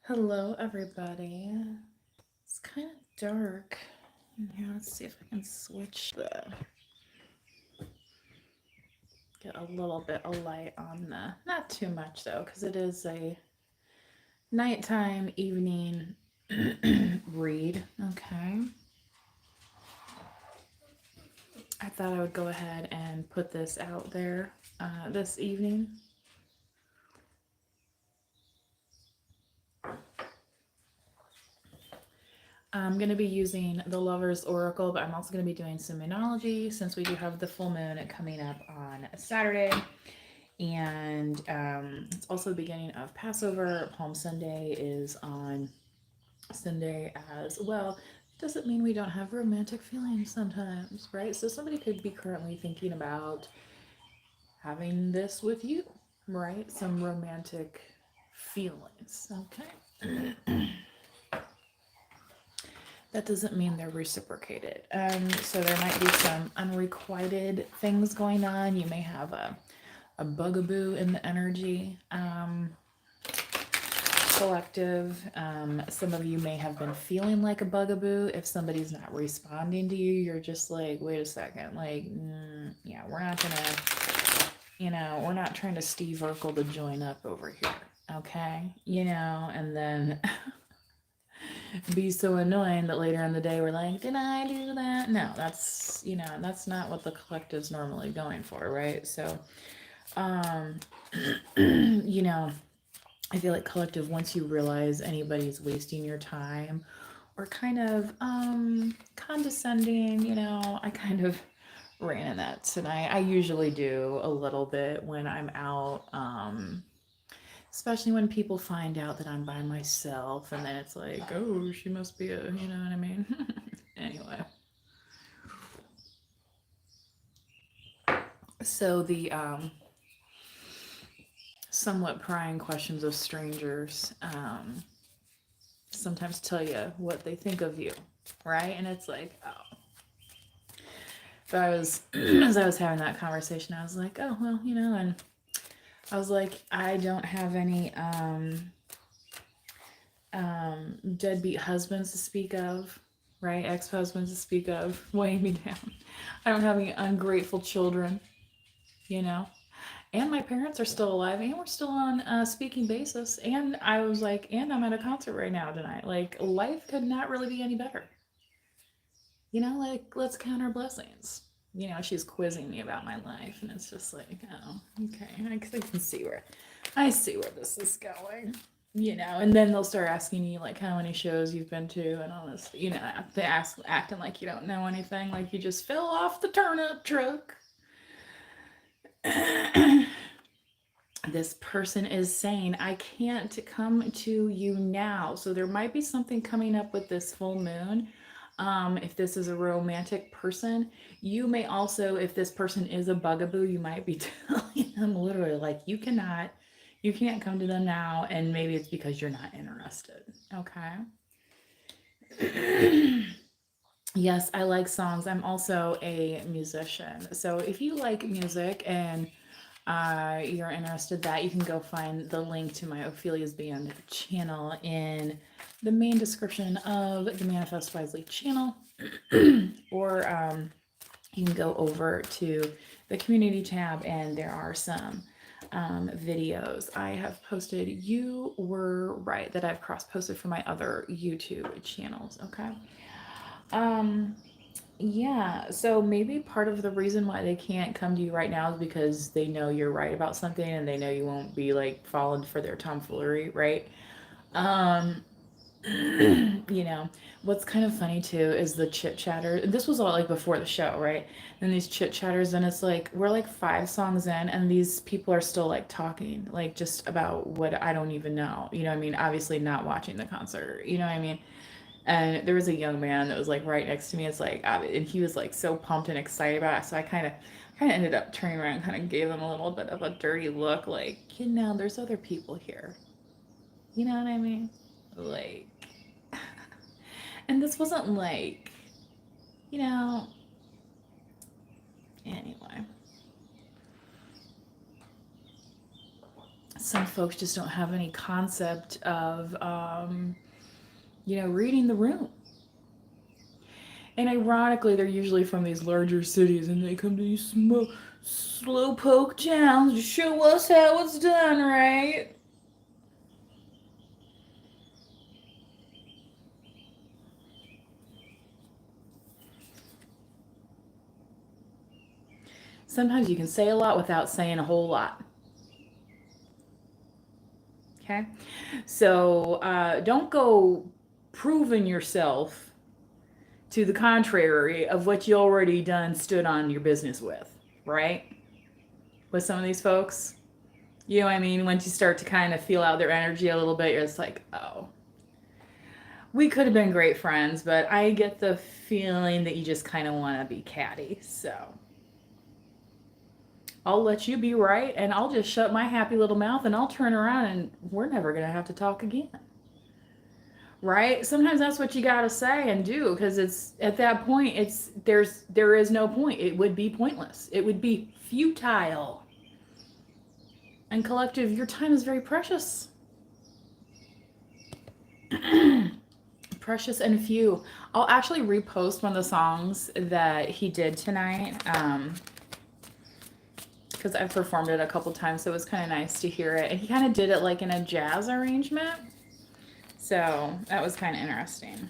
Hello, everybody. It's kind of dark in here. Let's see if I can switch get a little bit of light on not too much though, because it is a nighttime evening read. Okay. I thought I would go ahead and put this out there this evening. I'm going to be using the Lover's Oracle, but I'm also going to be doing some Moonology since we do have the full moon coming up on Saturday. And it's also the beginning of Passover. Palm Sunday is on Sunday as well. Doesn't mean we don't have romantic feelings sometimes, right? So somebody could be currently thinking about having this with you, right? Some romantic feelings, okay? That doesn't mean they're reciprocated. So there might be some unrequited things going on. You may have a bugaboo in the energy collective. Some of you may have been feeling like a bugaboo. If somebody's not responding to you, you're just like, wait a second, like, yeah, we're not gonna, we're not trying to Steve Urkel to join up over here, okay? And then be so annoying that later in the day we're like, did I do that? No, that's not what the collective's normally going for, right? So, um, I feel like collective, once you realize anybody's wasting your time or kind of condescending, I kind of ran in that tonight. I usually do a little bit when I'm out, especially when people find out that I'm by myself, and then it's like, oh, she must be you know what I mean? Anyway, so the somewhat prying questions of strangers sometimes tell you what they think of you, right? And it's like, oh. But I was, as I was having that conversation, I was like, oh, well, and I was like, I don't have any deadbeat husbands to speak of, right? Ex-husbands to speak of, weighing me down. I don't have any ungrateful children, you know. And my parents are still alive, and we're still on a speaking basis. And I was like, and I'm at a concert right now tonight. Like, life could not really be any better. Like, let's count our blessings. She's quizzing me about my life, and it's just like, oh, okay, I can see I see where this is going. And then they'll start asking you like how many shows you've been to and all this. They ask acting like you don't know anything, like you just fell off the turnip truck. This person is saying, I can't come to you now. So there might be something coming up with this full moon. If this is a romantic person, you may also, if this person is a bugaboo, you might be telling them literally like, you can't come to them now. And maybe it's because you're not interested. Okay. Yes, I like songs. I'm also a musician. So if you like music and you're interested that, you can go find the link to my Ophelia's Band channel in the main description of the Manifest Wisely channel. Or you can go over to the community tab and there are some videos I have posted. You were right that I've cross-posted for my other YouTube channels, okay? Yeah, so maybe part of the reason why they can't come to you right now is because they know you're right about something and they know you won't be like falling for their tomfoolery, right? Um, what's kind of funny too is the chit chatter. This was all like before the show, right? And these chit chatters, and it's like we're like 5 songs in, and these people are still like talking, like just about what I don't even know. You know what I mean? Obviously, not watching the concert. You know what I mean? And there was a young man that was like right next to me. It's like, and he was like so pumped and excited about it. So I kind of ended up turning around, kind of gave him a little bit of a dirty look, like, there's other people here. You know what I mean? Like, and this wasn't like, you know, anyway. some folks just don't have any concept of, reading the room. And ironically, they're usually from these larger cities, and they come to these slow poke towns to show us how it's done, right? Sometimes you can say a lot without saying a whole lot. Okay? So don't go proving yourself to the contrary of what you already done stood on your business with, right? With some of these folks. You know what I mean? Once you start to kind of feel out their energy a little bit, you're just like, oh, we could have been great friends, but I get the feeling that you just kind of want to be catty. So I'll let you be right, and I'll just shut my happy little mouth, and I'll turn around, and we're never going to have to talk again. Right? Sometimes that's what you got to say and do, because it's at that point, there is no point. It would be pointless. It would be futile. And collective, your time is very precious. Precious and few. I'll actually repost one of the songs that he did tonight, because I've performed it a couple times, so it was kind of nice to hear it. And he kind of did it like in a jazz arrangement, so that was kind of interesting.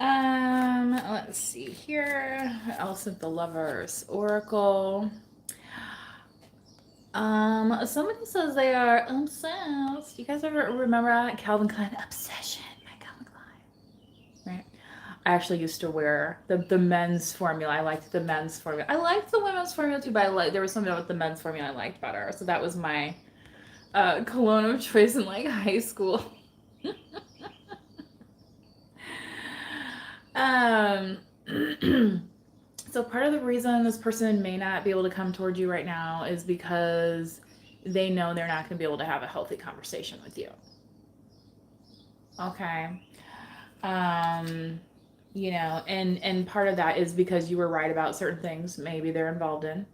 Let's see here. What else at the Lovers Oracle? Somebody says they are obsessed. You guys ever remember that Calvin Klein Obsession by Calvin Klein? Right. I actually used to wear the men's formula. I liked the men's formula. I liked the women's formula too, but there was something about the men's formula I liked better. So that was my cologne of choice in like high school. So part of the reason this person may not be able to come towards you right now is because they know they're not going to be able to have a healthy conversation with you. Okay. And part of that is because you were right about certain things maybe they're involved in,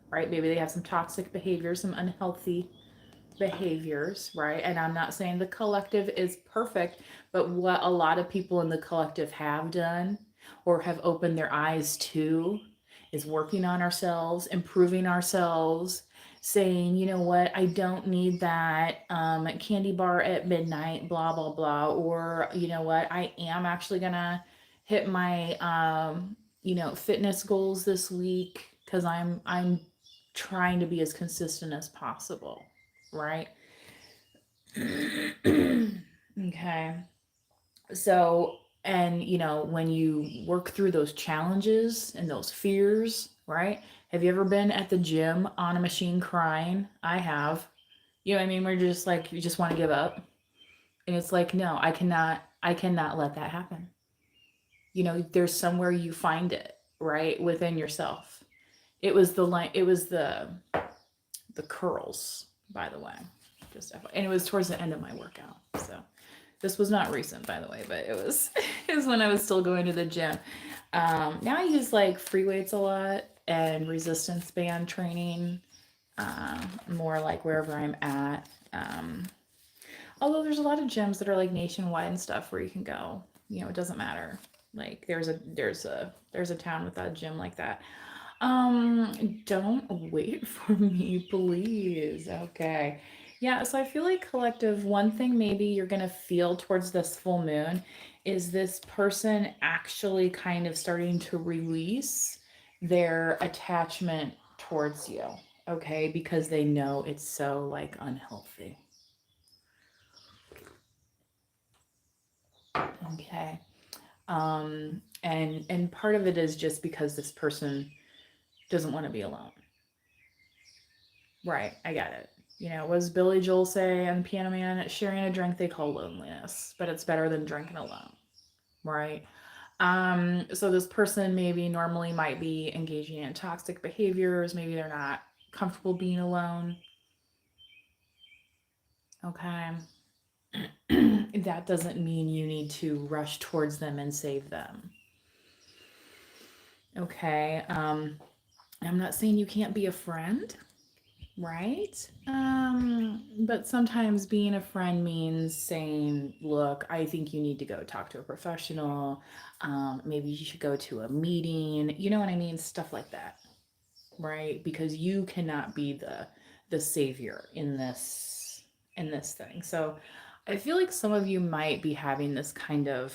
right? Maybe they have some toxic behaviors, some unhealthy behaviors, right? And I'm not saying the collective is perfect, but what a lot of people in the collective have done or have opened their eyes to is working on ourselves, improving ourselves, saying, you know what, I don't need that candy bar at midnight, blah, blah, blah. Or, you know what, I am actually going to hit my, fitness goals this week because I'm trying to be as consistent as possible, right? Okay. So, and when you work through those challenges and those fears, right? Have you ever been at the gym on a machine crying? I have. You know what I mean? Where you're just like, you just want to give up. And it's like, no, I cannot let that happen. There's somewhere you find it, right? Within yourself. It was the curls, by the way. And it was towards the end of my workout. So this was not recent, by the way, but it was it was when I was still going to the gym. Now I use like free weights a lot and resistance band training, more like wherever I'm at. Although there's a lot of gyms that are like nationwide and stuff where you can go. It doesn't matter. Like there's a town with a gym like that. Don't wait for me, please. Okay. Yeah, so I feel like collective, one thing maybe you're gonna feel towards this full moon is this person actually kind of starting to release their attachment towards you. Okay, because they know it's so like unhealthy. Okay. And part of it is just because this person doesn't want to be alone. Right, I get it. What does Billy Joel say on Piano Man? Sharing a drink they call loneliness, but it's better than drinking alone, right? So this person maybe normally might be engaging in toxic behaviors. Maybe they're not comfortable being alone. Okay. That doesn't mean you need to rush towards them and save them. Okay. I'm not saying you can't be a friend. right? But sometimes being a friend means saying, look, I think you need to go talk to a professional. Maybe you should go to a meeting. You know what I mean? Stuff like that, right? Because you cannot be the savior in this thing. So I feel like some of you might be having this kind of,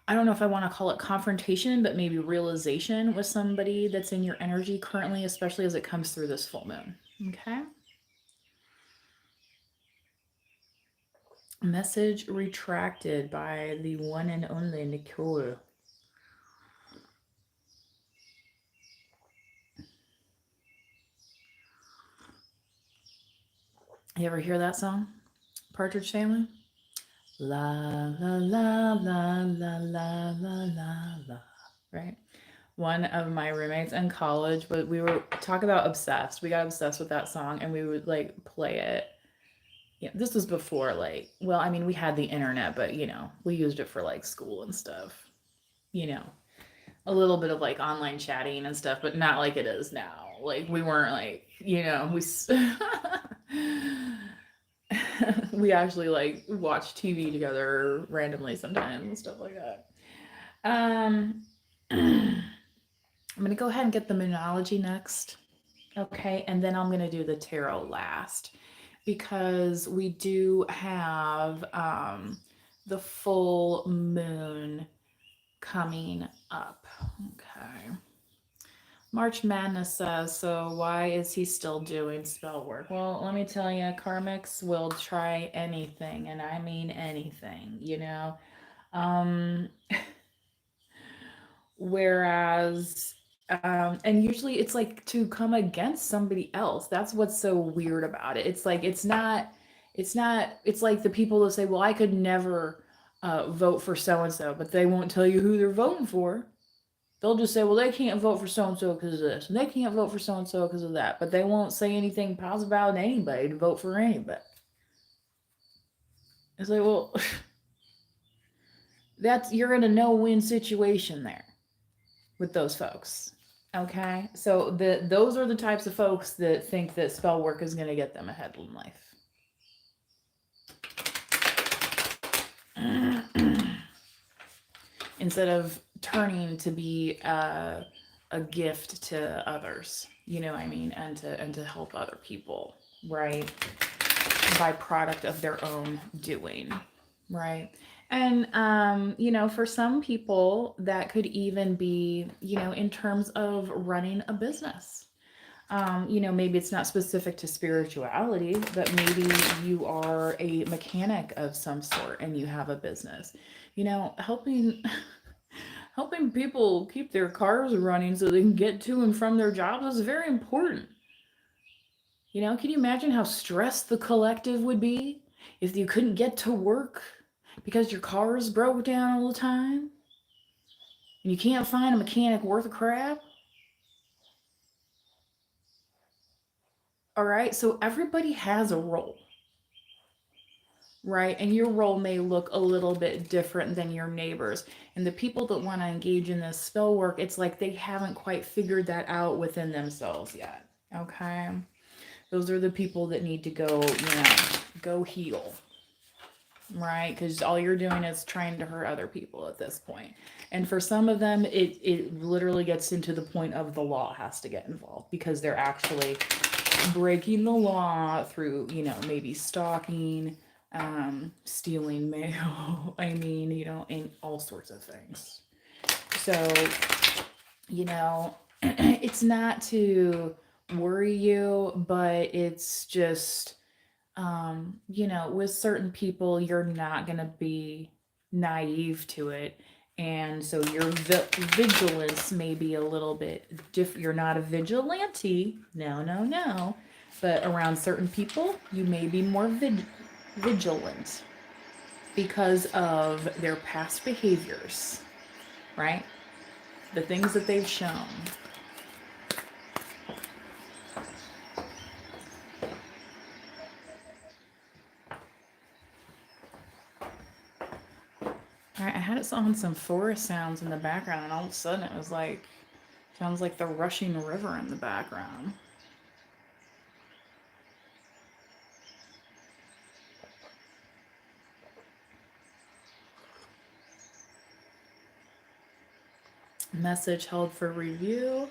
I don't know if I want to call it confrontation, but maybe realization with somebody that's in your energy currently, especially as it comes through this full moon. Okay. Message retracted by the one and only Nicole. You ever hear that song? Partridge Family? La la la la la la la la la. Right? One of my roommates in college, but we were talk about obsessed. We got obsessed with that song and we would like play it. Yeah, this was before like, well, I mean, we had the internet, but you know, we used it for like school and stuff. You know, a little bit of like online chatting and stuff, but not like it is now. Like we weren't like, you know, we actually like watch TV together randomly sometimes and stuff like that. I'm gonna go ahead and get the Moonology next, okay, and then I'm gonna do the tarot last because we do have the full moon coming up. Okay. March Madness says, so why is he still doing spell work? Well, let me tell you, karmics will try anything, and I mean anything, you know? Um, whereas, and usually it's like to come against somebody else. That's what's so weird about it. It's like, it's like the people that say, well, I could never vote for so and so, but they won't tell you who they're voting for. They'll just say, well, they can't vote for so and so because of this, and they can't vote for so and so because of that, but they won't say anything positive about anybody to vote for anybody. It's like, well, that's you're in a no-win situation there with those folks. Okay, so those are the types of folks that think that spell work is going to get them ahead in life. Instead of turning to be a gift to others, you know what I mean, and to help other people, right? Byproduct of their own doing, right? And you know, for some people that could even be, you know, in terms of running a business. You know, maybe it's not specific to spirituality, but maybe you are a mechanic of some sort and you have a business. You know, helping people keep their cars running so they can get to and from their jobs is very important. You know, can you imagine how stressed the collective would be if you couldn't get to work because your cars broke down all the time and you can't find a mechanic worth a crap? All right, so everybody has a role, right? And your role may look a little bit different than your neighbors. And the people that want to engage in this spell work, it's like they haven't quite figured that out within themselves yet. Okay? Those are the people that need to go, you know, go heal, right? Because all you're doing is trying to hurt other people at this point. And for some of them, it literally gets into the point of the law has to get involved because they're actually breaking the law through, you know, maybe stalking, stealing mail. I mean, you know, and all sorts of things. So, you know, it's not to worry you, but it's just, you know, with certain people, you're not going to be naive to it. And so your vigilance may be a little bit different. You're not a vigilante. No, no, no. But around certain people, you may be more vigilant because of their past behaviors, right? The things that they've shown. All right, I had it on some forest sounds in the background, and all of a sudden it was like, sounds like the rushing river in the background. Message held for review.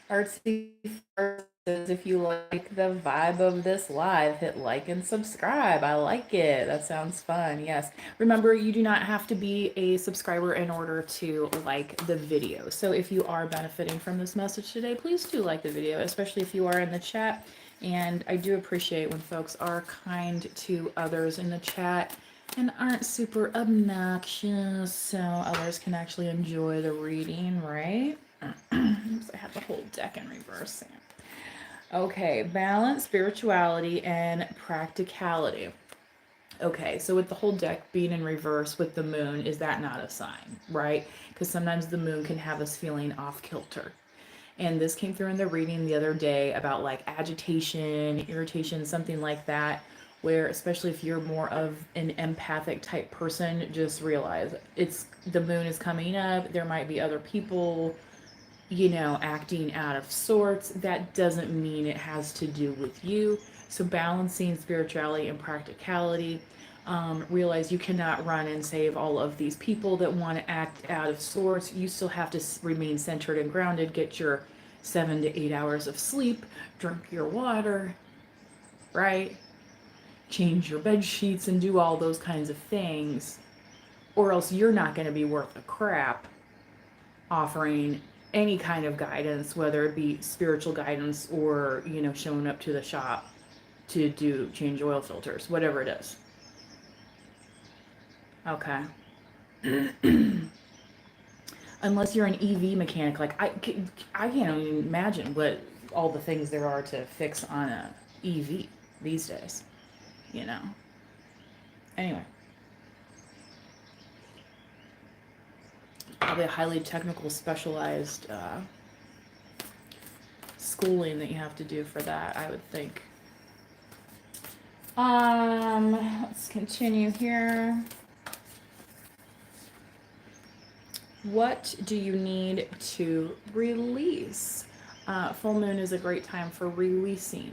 Artsy says, if you like the vibe of this live, hit like and subscribe. I like it. That sounds fun. Yes. Remember, you do not have to be a subscriber in order to like the video. So if you are benefiting from this message today, please do like the video, especially if you are in the chat. And I do appreciate when folks are kind to others in the chat and aren't super obnoxious so others can actually enjoy the reading, right? Oops, I have the whole deck in reverse. Okay, balance, spirituality, and practicality. Okay, so with the whole deck being in reverse with the moon, is that not a sign, right? Because sometimes the moon can have us feeling off kilter. And this came through in the reading the other day about like agitation, irritation, something like that, where especially if you're more of an empathic type person, just realize it's the moon is coming up. There might be other people, acting out of sorts. That doesn't mean it has to do with you. So, balancing spirituality and practicality, realize you cannot run and save all of these people that want to act out of sorts. You still have to remain centered and grounded, get your 7 to 8 hours of sleep, drink your water, right? Change your bed sheets and do all those kinds of things, or else you're not going to be worth a crap offering any kind of guidance, whether it be spiritual guidance or, showing up to the shop to do change oil filters, whatever it is. Okay. Unless you're an EV mechanic, like I can't even imagine what all the things there are to fix on a EV these days, you know. Anyway, probably a highly technical, specialized schooling that you have to do for that, I would think. Let's continue here. What do you need to release? Full moon is a great time for releasing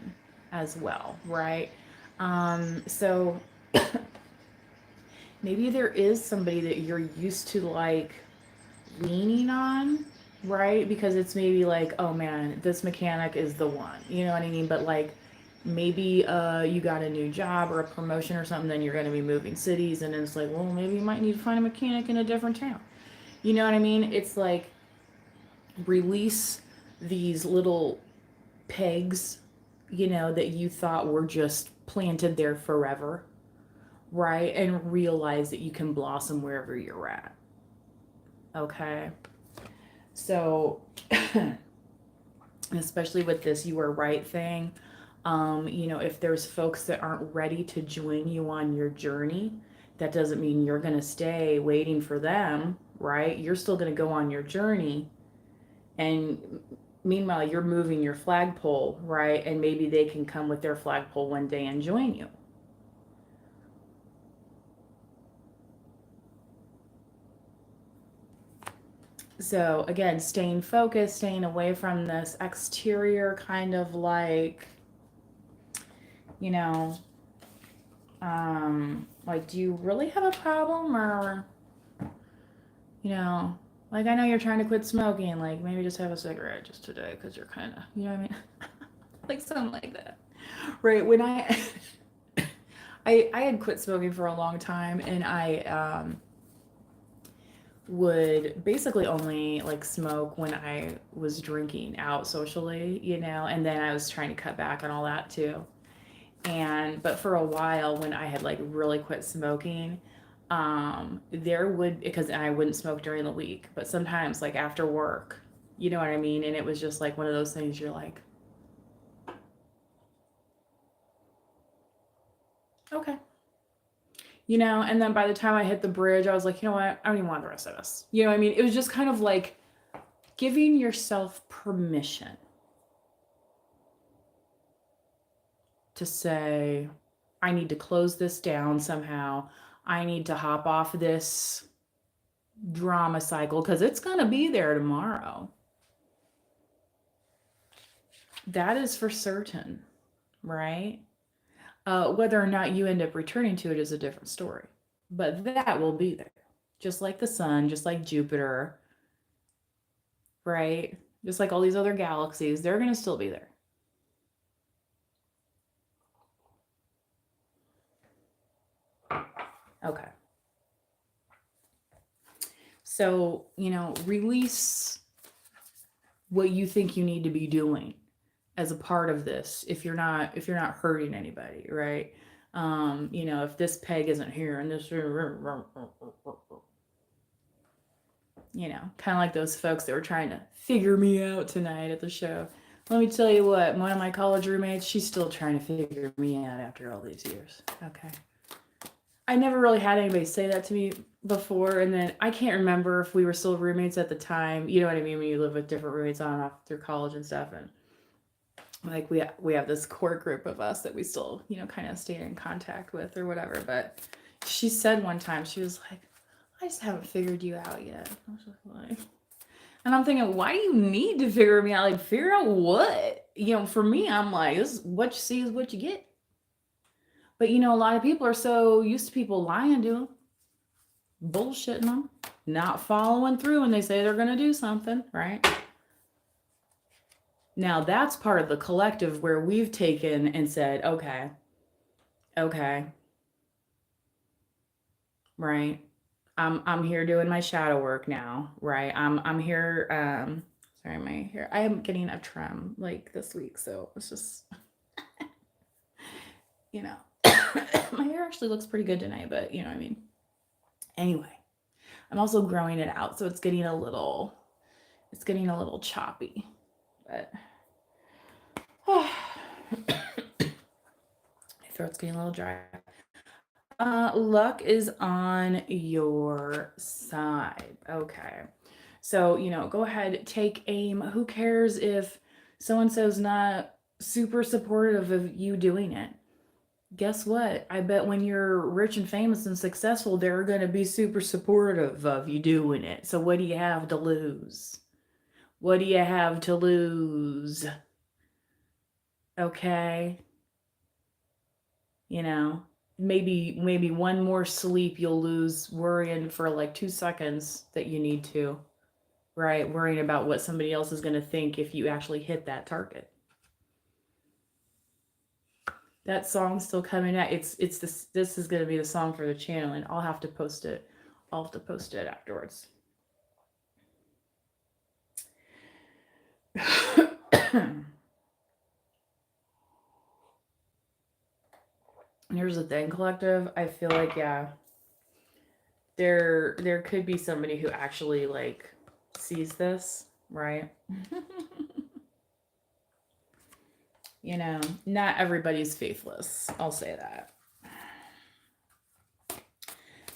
as well, right? So maybe there is somebody that you're used to like leaning on, right? Because it's maybe like, oh man, this mechanic is the one, you know what I mean? But like maybe you got a new job or a promotion or something, then you're going to be moving cities, and it's like, well, maybe you might need to find a mechanic in a different town. You know what I mean? It's like release these little pegs, that you thought were just planted there forever, right? And realize that you can blossom wherever you're at. Okay. So, especially with this you are right thing, if there's folks that aren't ready to join you on your journey, that doesn't mean you're going to stay waiting for them, right? You're still going to go on your journey. And meanwhile, you're moving your flagpole, right? And maybe they can come with their flagpole one day and join you. So again, staying focused, staying away from this exterior kind of like, you know, like, do you really have a problem? Or, like, I know you're trying to quit smoking, like maybe just have a cigarette just today because you're kind of, you know what I mean? Like something like that. Right. When I had quit smoking for a long time, and I would basically only like smoke when I was drinking out socially, and then I was trying to cut back on all that too. But for a while when I had like really quit smoking, there would, because I wouldn't smoke during the week, but sometimes like after work, you know what I mean? And it was just like one of those things you're like, okay. And then by the time I hit the bridge, I was like, you know what? I don't even want the rest of this. You know what I mean? It was just kind of like giving yourself permission to say, I need to close this down somehow. I need to hop off this drama cycle because it's going to be there tomorrow. That is for certain, right? Whether or not you end up returning to it is a different story. But that will be there. Just like the sun, just like Jupiter, right? Just like all these other galaxies, they're going to still be there. Okay. So, release what you think you need to be doing as a part of this if you're not hurting anybody, right? If this peg isn't here and this, kind of like those folks that were trying to figure me out tonight at the show. Let me tell you what, one of my college roommates, she's still trying to figure me out after all these years. Okay. I never really had anybody say that to me before, and then I can't remember if we were still roommates at the time. You know what I mean? When you live with different roommates on and off through college and stuff, and like we have this core group of us that we still kind of stay in contact with or whatever. But she said one time, she was like, I just haven't figured you out yet. I was just like, and I'm thinking, why do you need to figure me out? Like, figure out what? For me, I'm like, this is what you see is what you get. But a lot of people are so used to people lying to them, bullshitting them, not following through when they say they're going to do something, right? Now that's part of the collective where we've taken and said, okay, right? I'm here doing my shadow work now, right? I'm here. Sorry, my hair. I am getting a trim like this week, so it's just, my hair actually looks pretty good tonight, but you know what I mean. Anyway, I'm also growing it out, so it's getting a little choppy, but my throat's getting a little dry. Luck is on your side. Okay. So, go ahead, take aim. Who cares if so-and-so's not super supportive of you doing it? Guess what? I bet when you're rich and famous and successful, they're going to be super supportive of you doing it. So what do you have to lose? What do you have to lose? Okay. Maybe one more sleep you'll lose worrying for like 2 seconds that you need to, right? Worrying about what somebody else is going to think if you actually hit that target. That song's still coming out. It's this is going to be the song for the channel, and I'll have to post it afterwards. Here's the thing, collective. I feel like, yeah, there could be somebody who actually like sees this, right? Not everybody's faithless. I'll say that.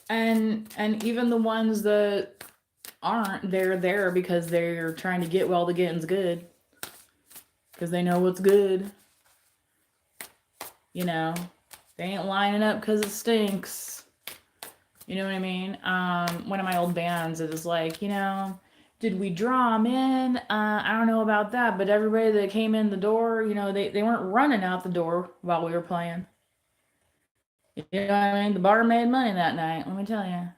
And even the ones that aren't, they're there because they're trying to get while the getting's good. Because they know what's good. They ain't lining up because it stinks. You know what I mean? One of my old bands, it was like, did we draw them in? I don't know about that, but everybody that came in the door, they weren't running out the door while we were playing. You know what I mean? The bar made money that night, let me tell you.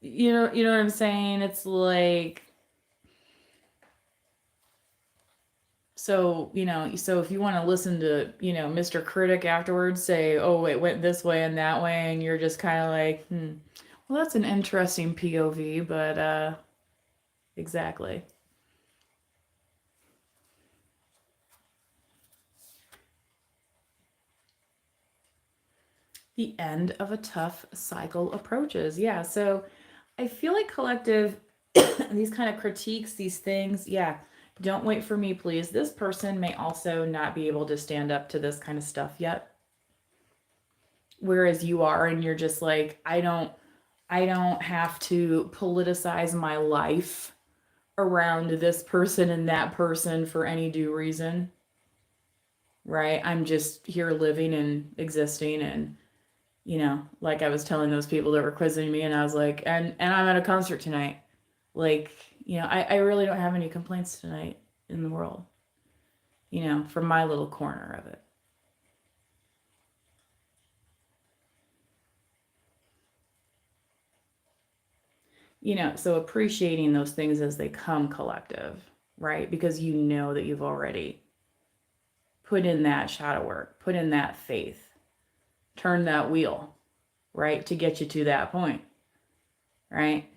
You know what I'm saying? It's like, so if you want to listen to Mr. Critic afterwards say, oh, it went this way and that way, and you're just kind of like, well, that's an interesting POV, but exactly. The end of a tough cycle approaches. Yeah, so I feel like collective, these kind of critiques, these things, yeah, don't wait for me, please. This person may also not be able to stand up to this kind of stuff yet. Whereas you are, and you're just like, I don't have to politicize my life around this person and that person for any due reason. Right? I'm just here living and existing, and like I was telling those people that were quizzing me, and I was like, and I'm at a concert tonight. Like, I really don't have any complaints tonight in the world. from my little corner of it. So appreciating those things as they come collective, right? Because you know that you've already put in that shadow work, put in that faith, turn that wheel, right? To get you to that point, right?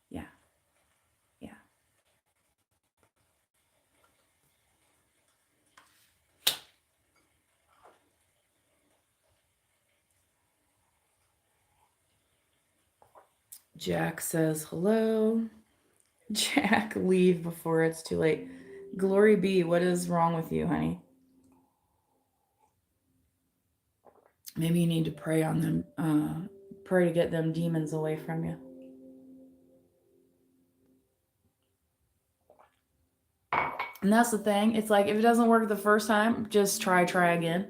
Yeah, yeah. Jack says hello. Jack, leave before it's too late. Glory be, what is wrong with you, honey? Maybe you need to pray on them, pray to get them demons away from you. And that's the thing. It's like if it doesn't work the first time, just try again.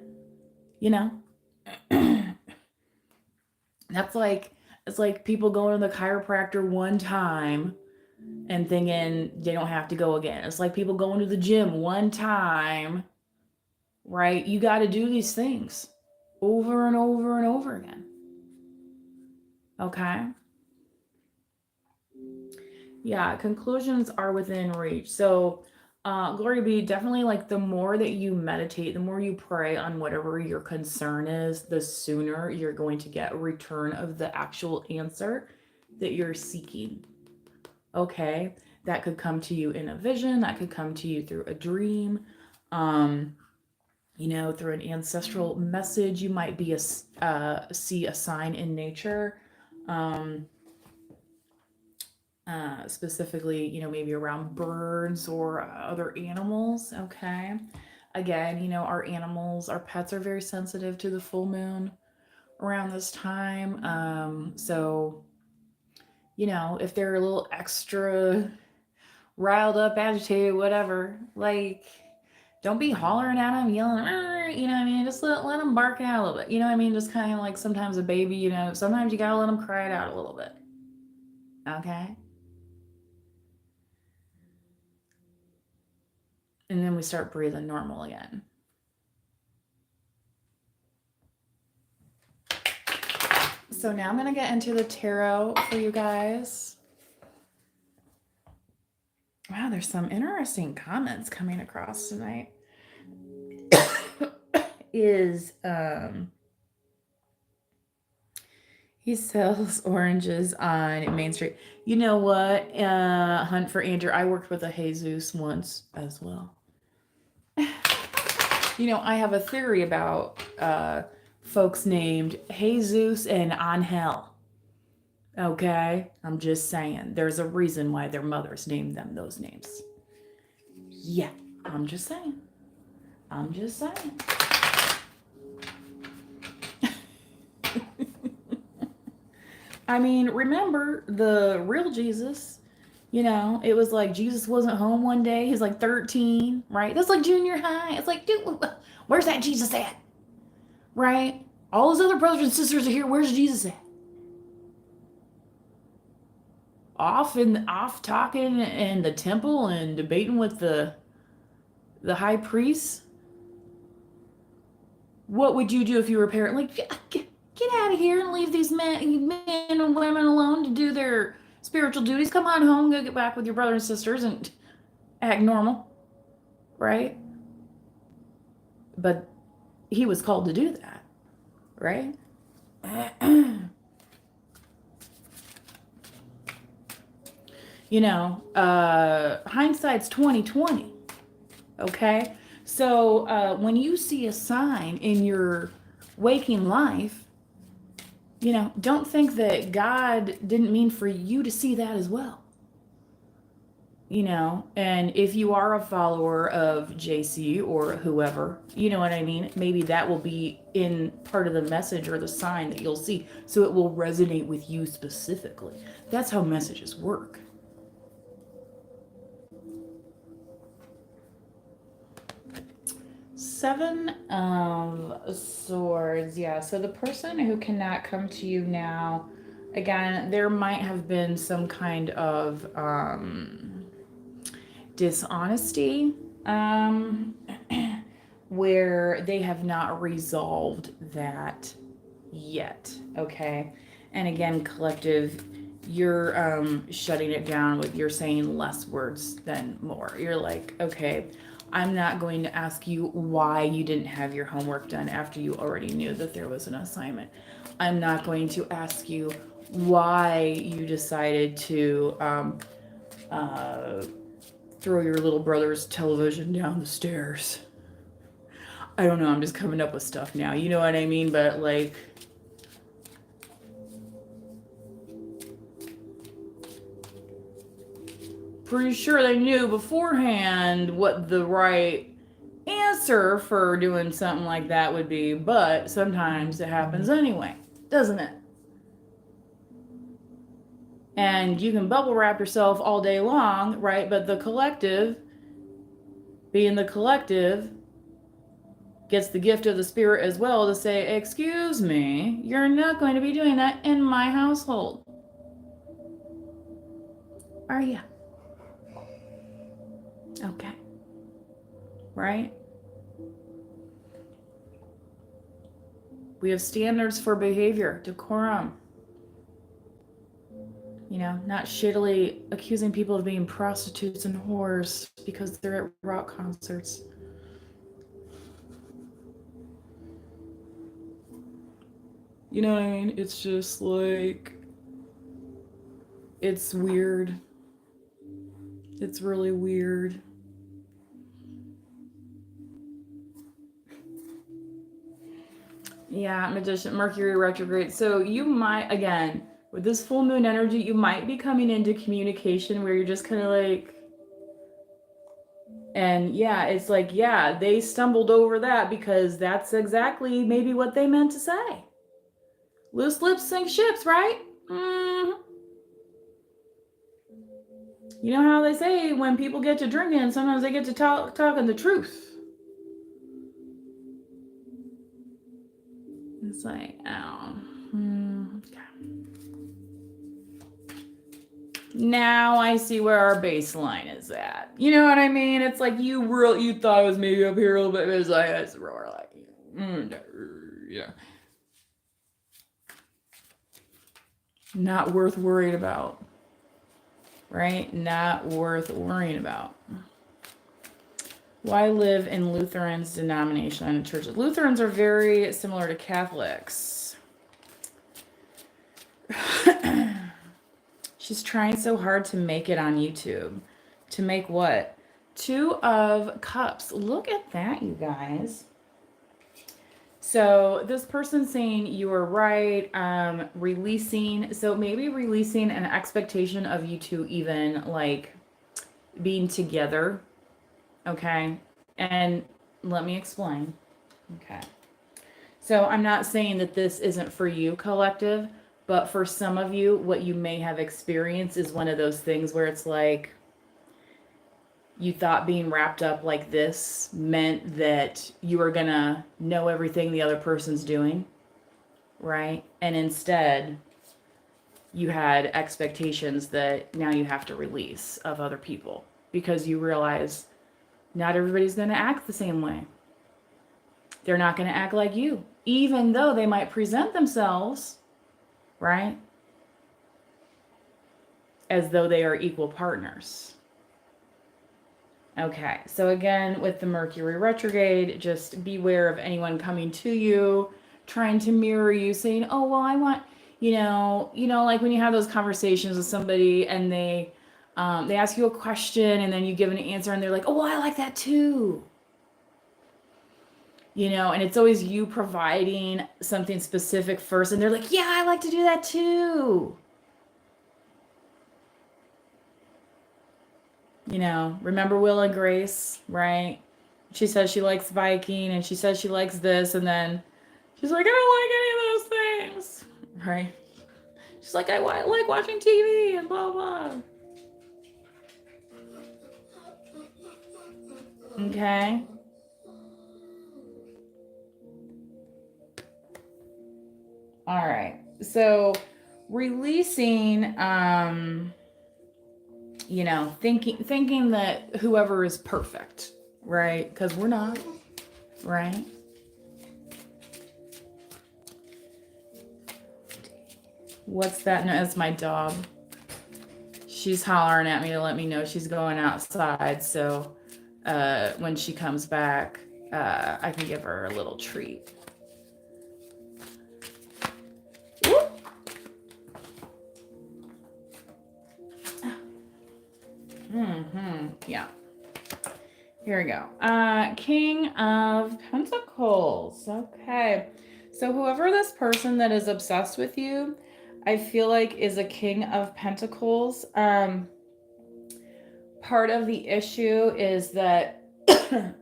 That's like it's like people going to the chiropractor one time and thinking they don't have to go again. It's like people going to the gym one time, right? You got to do these things over and over and over again. Okay? Yeah, conclusions are within reach. So, glory be, definitely like the more that you meditate, the more you pray on whatever your concern is, the sooner you're going to get a return of the actual answer that you're seeking. Okay? That could come to you in a vision, that could come to you through a dream, through an ancestral message. You might be see a sign in nature. Specifically, maybe around birds or other animals. Okay. Again, our pets are very sensitive to the full moon around this time. So, if they're a little extra riled up, agitated, whatever, like, don't be hollering at them, yelling, just let them bark it out a little bit. Just kind of like sometimes a baby, sometimes you gotta let them cry it out a little bit. Okay. And then we start breathing normal again. So now I'm going to get into the tarot for you guys. Wow, there's some interesting comments coming across tonight. He sells oranges on Main Street. You know what? Hunt for Andrew. I worked with a Jesus once as well. I have a theory about folks named Jesus and Angel. Okay? I'm just saying. There's a reason why their mothers named them those names. Yeah, I'm just saying. I mean, remember the real Jesus, it was like Jesus wasn't home one day. He's like 13, right? That's like junior high. It's like, dude, where's that Jesus at? Right? All his other brothers and sisters are here. Where's Jesus at? Off talking in the temple and debating with the high priest. What would you do if you were a parent? Like, get out of here and leave these men and women alone to do their spiritual duties. Come on home, go get back with your brothers and sisters and act normal, right? But he was called to do that, right? Hindsight's 2020. Okay, so when you see a sign in your waking life, don't think that God didn't mean for you to see that as well. And if you are a follower of JC or whoever, you know what I mean? Maybe that will be in part of the message or the sign that you'll see. So it will resonate with you specifically. That's how messages work. Seven of Swords. Yeah, so the person who cannot come to you now, again, there might have been some kind of dishonesty, where they have not resolved that yet. Okay. And again, collective, you're shutting it down with you're saying less words than more. You're like, okay, I'm not going to ask you why you didn't have your homework done after you already knew that there was an assignment. I'm not going to ask you why you decided to uh, throw your little brother's television down the stairs. I don't know, I'm just coming up with stuff now. You know what I mean? But like, pretty sure they knew beforehand what the right answer for doing something like that would be, but sometimes it happens anyway, doesn't it? And you can bubble wrap yourself all day long, right? But the collective, being the collective, gets the gift of the spirit as well to say, excuse me, you're not going to be doing that in my household. Are you? Okay. Right? We have standards for behavior, decorum. You know, not shittily accusing people of being prostitutes and whores because they're at rock concerts. You know what I mean? It's just like, it's weird. It's really weird. Yeah, Magician, Mercury retrograde. So you might, again, with this full moon energy, you might be coming into communication where you're just kind of like, and yeah, it's like, yeah, they stumbled over that because that's exactly maybe what they meant to say. Loose lips sink ships, right? Mm-hmm. You know how they say when people get to drinking, sometimes they get to talking the truth. It's like, oh, okay. Now I see where our baseline is at. You know what I mean? It's like you thought it was maybe up here a little bit, but it's like it's more like, yeah, not worth worrying about, right? Not worth worrying about. Why live in Lutherans denomination and churches? Lutherans are very similar to Catholics. She's trying so hard to make it on YouTube. To make what? 2 of Cups. Look at that, you guys. So this person's saying you were right, releasing, so maybe releasing an expectation of you two even like being together. Okay. And let me explain. Okay. So I'm not saying that this isn't for you, collective, but for some of you, what you may have experienced is one of those things where it's like you thought being wrapped up like this meant that you were gonna know everything the other person's doing, right? And instead, you had expectations that now you have to release of other people because you realize not everybody's gonna act the same way. They're not gonna act like you, even though they might present themselves, right, as though they are equal partners. Okay, so again, with the Mercury retrograde, just beware of anyone coming to you, trying to mirror you, saying, oh, well, I want, like when you have those conversations with somebody and they ask you a question and then you give an answer and they're like, oh, well, I like that too. And it's always you providing something specific first and they're like, yeah, I like to do that too. Remember Will and Grace, right? She says she likes Viking and she says she likes this, and then she's like, I don't like any of those things, right? She's like, I like watching TV and blah, blah. Okay. All right. So releasing, thinking that whoever is perfect, right? Because we're not, right? What's that? No, that's my dog. She's hollering at me to let me know she's going outside. So when she comes back, I can give her a little treat. Yeah. Here we go. King of Pentacles. Okay. So whoever this person that is obsessed with you, I feel like is a King of Pentacles. Part of the issue is that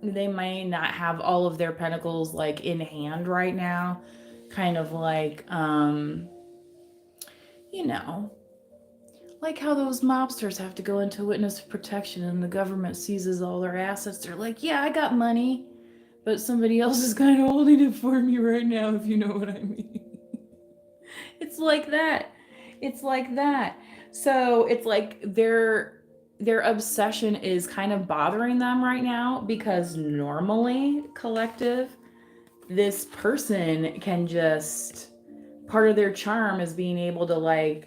they may not have all of their pentacles like in hand right now. Kind of like, like how those mobsters have to go into witness protection and the government seizes all their assets. They're like, yeah, I got money, but somebody else is kind of holding it for me right now, if you know what I mean. It's like that. It's like that. So it's like their obsession is kind of bothering them right now because normally, collective, this person can just, part of their charm is being able to like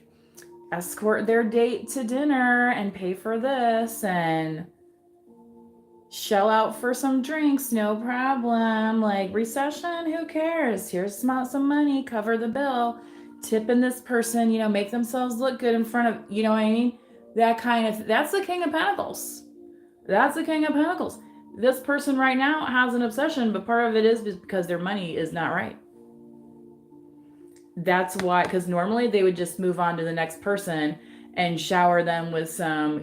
escort their date to dinner and pay for this and shell out for some drinks, no problem. Like, recession, who cares? Here's some money, cover the bill, tipping this person, make themselves look good in front of, you know what I mean? That's the King of Pentacles. That's the King of Pentacles. This person right now has an obsession, but part of it is because their money is not right. That's why, because normally they would just move on to the next person and shower them with some,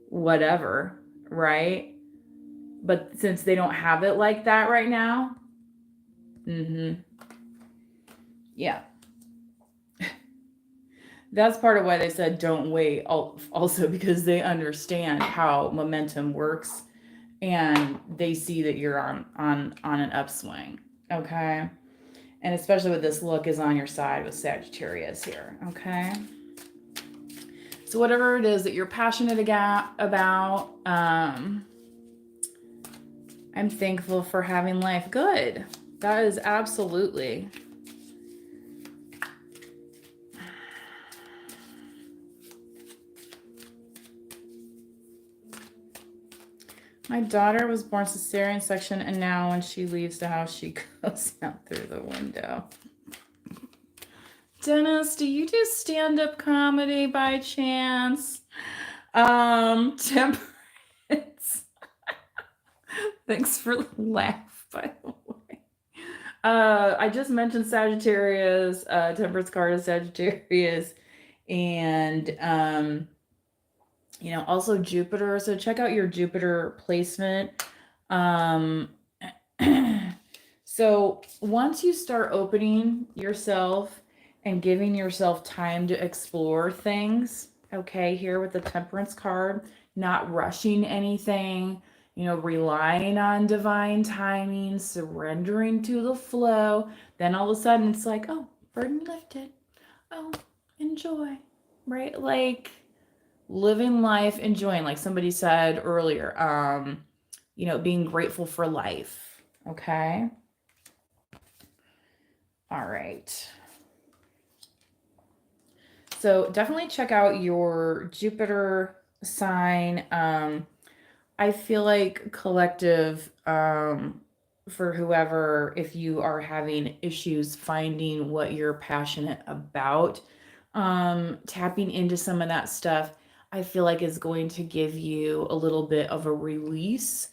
whatever, right? But since they don't have it like that right now, yeah. That's part of why they said don't wait, also because they understand how momentum works and they see that you're on an upswing, okay? And especially with this look is on your side with Sagittarius here, okay? So whatever it is that you're passionate about, I'm thankful for having life. Good. That is absolutely. My daughter was born cesarean section, and now when she leaves the house, she goes out through the window. Dennis, do you do stand-up comedy by chance? Temperance. Thanks for the laugh, by the way. I just mentioned Sagittarius, Temperance card is Sagittarius, and also Jupiter. So check out your Jupiter placement. So once you start opening yourself and giving yourself time to explore things, okay, here with the Temperance card, not rushing anything, relying on divine timing, surrendering to the flow, then all of a sudden it's like, oh, burden lifted. Oh, enjoy, right? Like living life, enjoying, like somebody said earlier, being grateful for life, okay? All right. So definitely check out your Jupiter sign. I feel like collective, for whoever, if you are having issues finding what you're passionate about, tapping into some of that stuff, I feel like is going to give you a little bit of a release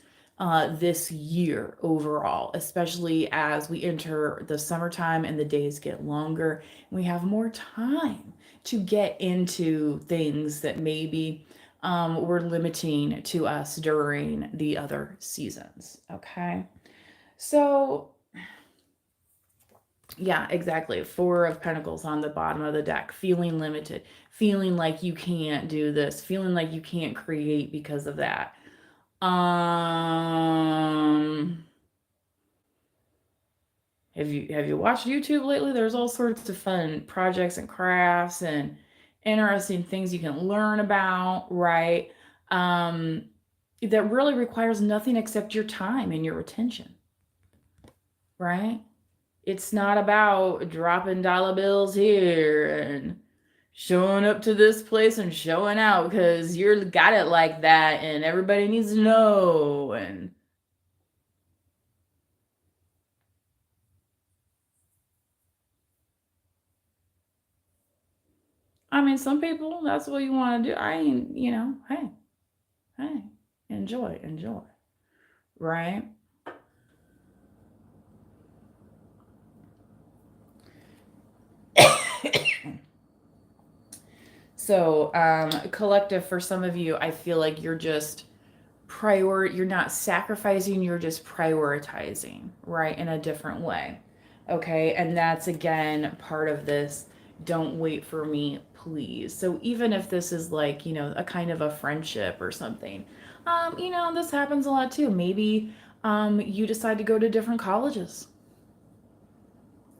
this year overall, especially as we enter the summertime and the days get longer. We have more time to get into things that maybe were limiting to us during the other seasons. Okay. So, yeah, exactly. Four of Pentacles on the bottom of the deck, feeling limited, feeling like you can't do this, feeling like you can't create because of that. Have you watched YouTube lately? There's all sorts of fun projects and crafts and interesting things you can learn about, right? Um, that really requires nothing except your time and your attention, right? It's not about dropping dollar bills here and showing up to this place and showing out because you're got it like that and everybody needs to know. And I mean, some people, that's what you want to do. I ain't, hey, hey, enjoy, enjoy, right? So, collective for some of you, I feel like you're just you're not sacrificing, you're just prioritizing, right, in a different way. Okay, and that's again part of this don't wait for me, please. So even if this is like, a kind of a friendship or something, this happens a lot too. Maybe you decide to go to different colleges,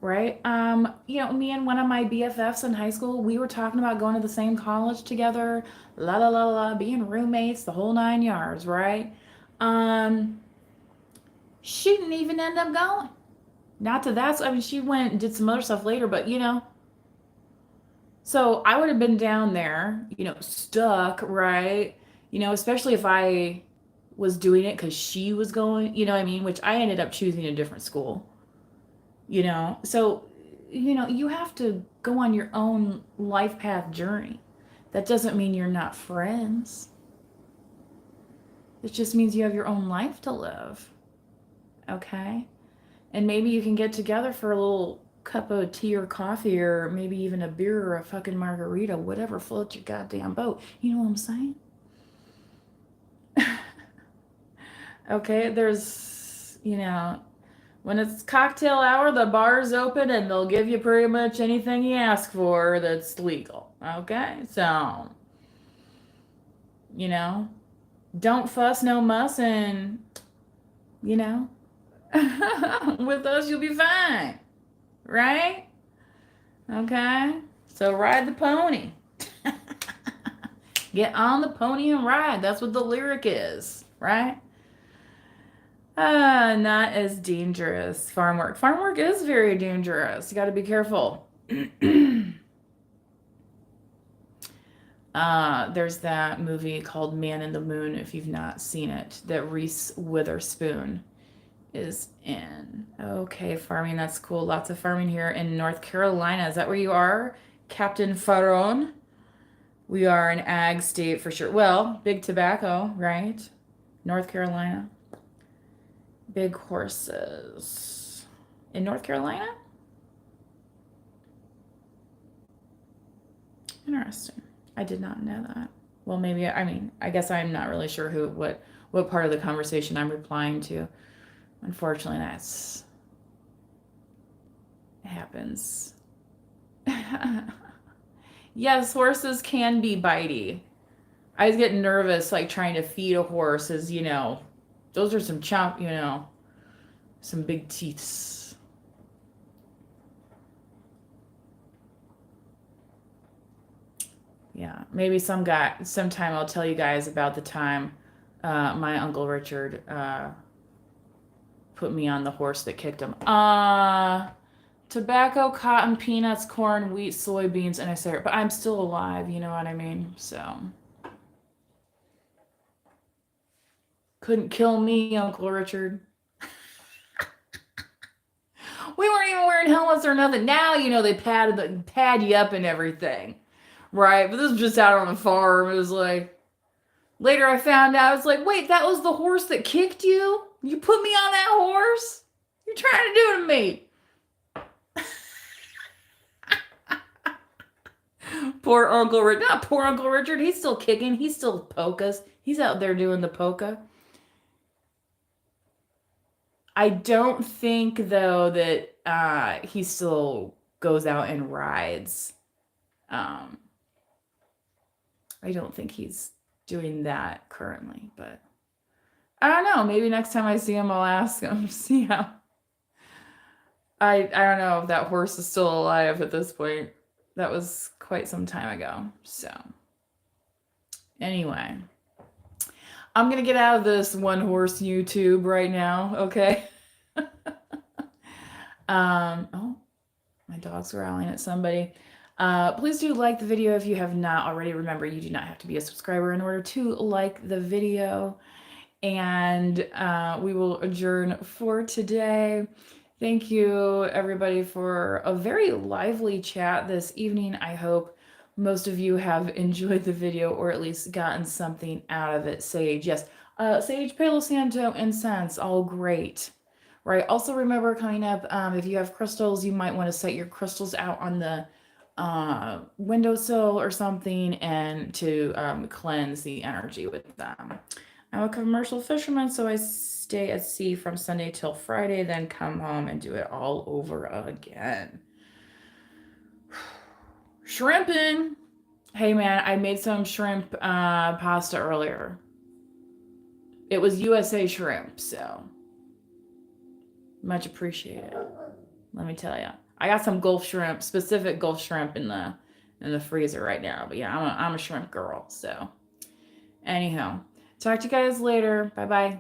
right? Me and one of my BFFs in high school, we were talking about going to the same college together, la la la la, being roommates, the whole 9 yards, right? Um, she didn't even end up going. Not to that, I mean, she went and did some other stuff later, but so I would have been down there, stuck, right? Especially if I was doing it because she was going, you know what I mean? Which I ended up choosing a different school. So you have to go on your own life path journey. That doesn't mean you're not friends. It just means you have your own life to live. Okay, and maybe you can get together for a little cup of tea or coffee, or maybe even a beer or a fucking margarita, whatever floats your goddamn boat. You know what I'm saying? Okay, there's when it's cocktail hour, the bar's open and they'll give you pretty much anything you ask for that's legal. Okay? So, you know, don't fuss, no muss, and, you know, with us, you'll be fine. Right? Okay? So ride the pony. Get on the pony and ride. That's what the lyric is. Right? Not as dangerous. Farm work. Farm work is very dangerous. You got to be careful. There's that movie called Man in the Moon, if you've not seen it, that Reese Witherspoon is in. Okay, farming, that's cool. Lots of farming here in North Carolina. Is that where you are, Captain Faron? We are an ag state for sure. Well, big tobacco, right? North Carolina. Big horses. In North Carolina? Interesting. I did not know that. Well, maybe, I mean, I guess I'm not really sure what part of the conversation I'm replying to. Unfortunately, that's happens. Yes, horses can be bitey. I was getting nervous like trying to feed a horse as, those are some some big teeths. Yeah, maybe sometime I'll tell you guys about the time my Uncle Richard put me on the horse that kicked him. Tobacco, cotton, peanuts, corn, wheat, soybeans, and I said, but I'm still alive, you know what I mean? So couldn't kill me, Uncle Richard. We weren't even wearing helmets or nothing. Now, they pad you up and everything. Right? But this was just out on the farm. It was like, later I found out, it's like, wait, that was the horse that kicked you? You put me on that horse? You're trying to do it to me. Poor Uncle Richard. Not poor Uncle Richard. He's still kicking. He's still polkas. He's out there doing the polka. I don't think, though, that he still goes out and rides. Um, I don't think he's doing that currently, but I don't know. Maybe next time I see him, I'll ask him. See how. I don't know if that horse is still alive at this point. That was quite some time ago. So anyway, I'm gonna get out of this one horse YouTube right now. Okay. Oh, my dog's growling at somebody. Please do like the video if you have not already. Remember, you do not have to be a subscriber in order to like the video. And we will adjourn for today. Thank you, everybody, for a very lively chat this evening. I hope most of you have enjoyed the video or at least gotten something out of it. Sage, yes. Sage, Palo Santo, incense, all great. Right. Also, remember coming up, if you have crystals, you might want to set your crystals out on the windowsill or something and to cleanse the energy with them. I'm a commercial fisherman, so I stay at sea from Sunday till Friday, then come home and do it all over again. Shrimping. Hey man, I made some shrimp pasta earlier. It was USA shrimp, so much appreciated. Let me tell you, I got some Gulf shrimp, specific Gulf shrimp in the freezer right now. But yeah, I'm a shrimp girl. So anyhow, talk to you guys later. Bye bye.